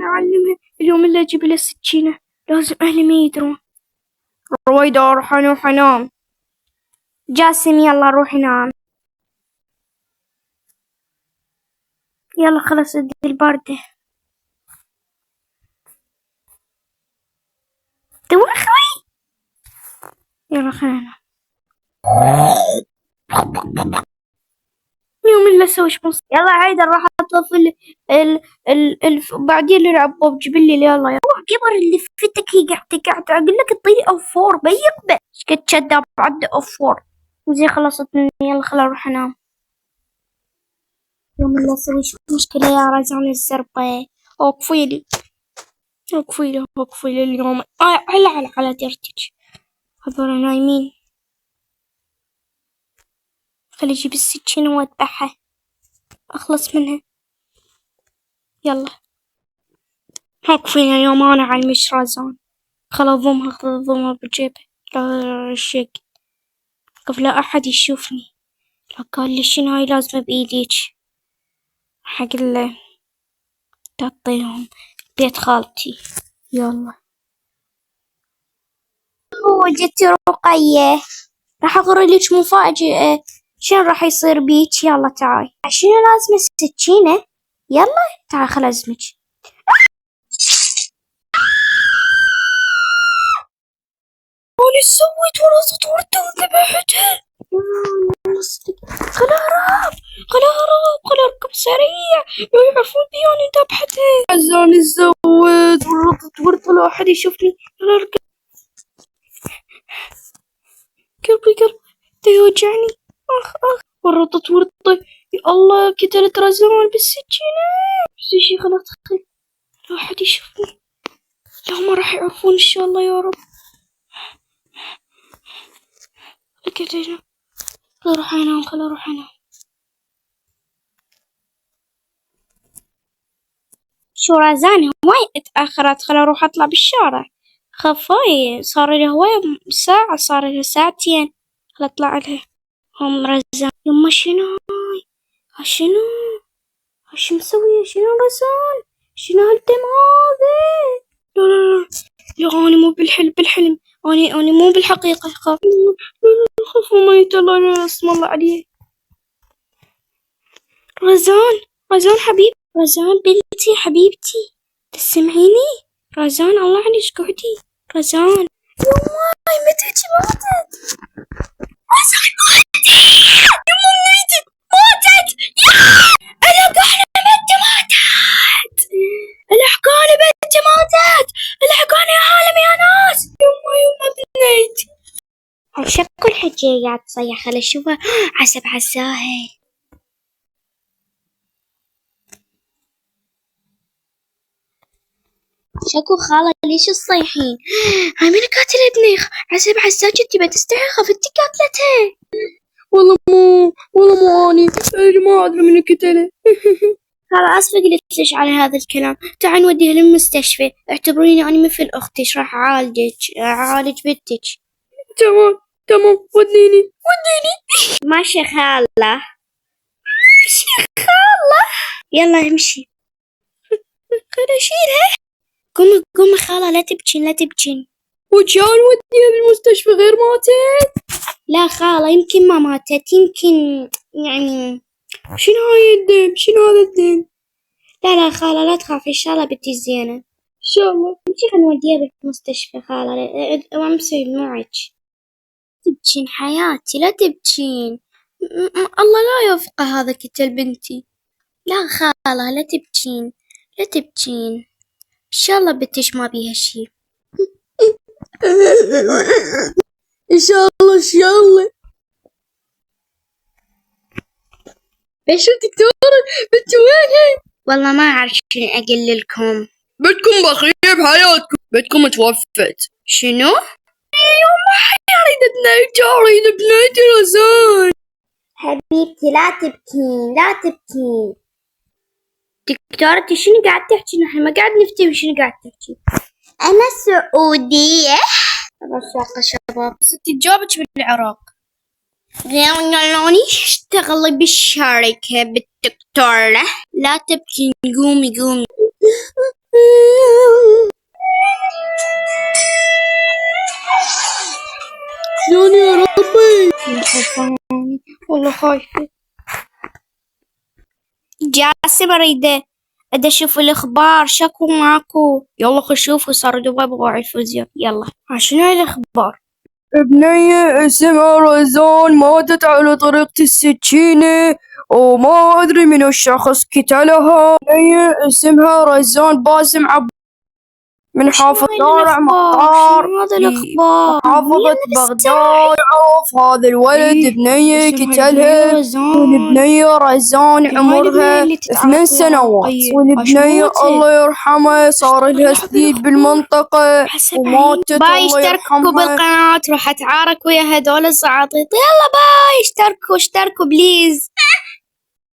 أنا أعلمها اليوم اللي أجيب له السكينة، لازم أهلي ما يدرون. رويدة أروح أنام. جاسم يلا روح نام. يلا خلص الباردة. تو أخوي. يلا خلينا اليوم اللي أسوي شمس. يلا عايدة راح أطفي بعدين نلعب ببجي بالليل. يلا روح قبر اللي فتك. هي قاعدة أقول لك تطيري أوفور بيقبل شكت شدة بعد أوفور زي خلصت مني. يلا خلا أروح أنام. يوم اللي أسوي مشكلة يا رزان الزربة. وقفيلي اليوم على ديرتك هذول نايمين. خلي أجيب السكينة وأذبحها أخلص منها. يلا وقفيلي اليوم أنا على المش رزان. خلا أضمها بجيبه لا الشيك قبل لا أحد يشوفني. لا قال لي شنو هاي لازمة بإيديك حق له تعطيهم بيت خالتي. يلا جت رقية راح أقرأ لك مفاجأة. شنو راح يصير بيك؟ يلا تعاي. شنو لازم السكينة؟ يلا تعاي خل أزمك. أنا سويت ورصت ورده وذبحتها. خل أركب سريع لو يعرفون بي أنا ذبحتها. عزاني سويت ورصت ورده لو أحد يشوفني. خل أركب. قلبي يوجعني. ورطت ورطة. يا الله قتلت رزان بالسكينة. بس شي خلاص لا أحد يشوفني. لا ما راح يعرفون إن شاء الله يا رب. قتلنا. خل أروح أنام. شو رزان هواي اتأخرت. خل أروح أطلع بالشارع. خفاي صار لي هواي ساعة صار لي ساعتين. خل أطلع لها. هم رزان يما شنو شو مسوية؟ شنو رزان؟ شنو هالدم هذا؟ لا يا أنا مو بالحلم أنا مو بالحقيقة. خاف وميت الله اسم الله عليه. رزان حبيب رزان بنتي حبيبتي تسمعيني؟ رزان الله عليك قعدي. رزان يماي متى ماتت؟ رزان ماتت. الحقوني بنتي ماتت. الحقوني يا عالم يا ناس. يما بنيتي. شكو الحكي قاعد تصيح. خل اشوفها. عسب عساهي. شكو خالة ليش تصيحين؟ هاي من قاتل ابني. عسب عساك انتي بتستحي خفتي قاتلتها. والله مو اني ما ادري من قتله. خلاص اسفة قلت ليش على هذا الكلام. تعال نوديها للمستشفى. اعتبريني اني مثل اختك راح اعالج بنتك. تمام وديني. ماشي خالة. يلا امشي. خل اشيلها. قومي خالة لا تبكين. وجان وديها للمستشفى غير ماتت؟ لا خالة يمكن ما ماتت يمكن يعني. شنو هذا الدم؟ لا خالة لا تخافي إن شاء الله بنتي زينة. إن شاء الله. نمشي نوديها بالمستشفى خالة. وامسي دموعك. تبكين حياتي لا تبكين. الله لا يوفق هذا قتل بنتي. لا خالة لا تبكين. إن شاء الله بنتش ما بيها شي. إن شاء الله. ليش دكتورة بنتي وينها؟ والله ما أعرف شنو أقول لكم. بنتكم بخير بحياتكم. بنتكم توفت. شنو؟ يما أريد بنيتي رزان. حبيبتي لا تبكين. دكتورتي شنو قاعد تحكي؟ نحن ما قاعد نفتي وشنو قاعد تحكي. أنا سعودية. رشاقة شباب. ستي تجاوبك بالعراق. قالوني اشتغلي بالشركة بالدكتورة. لا تبكين قومي. خوفاني والله خايفة. جاسم أريد أشوف الأخبار شكو ماكو. يلا خل شوفوا صار دوبي بروح الفيزياء. يلا شنو هاي الأخبار؟ بنية اسمها رزان ماتت على طريقة السكينة وما أدري من الشخص قتلها. بنية اسمها رزان باسم من حافظ دار مقطار في محافظة بغداد. عرف هذا الولد بنية قتلها، والبنية رزان عمرها 8 سنوات، والبنية الله يرحمها صار لها سديد بالمنطقة وماتت الله اشتركوا يرحمها. بالقناة، راح اتعارك ويا هذول الزعاطيط. يلا باي اشتركوا بليز.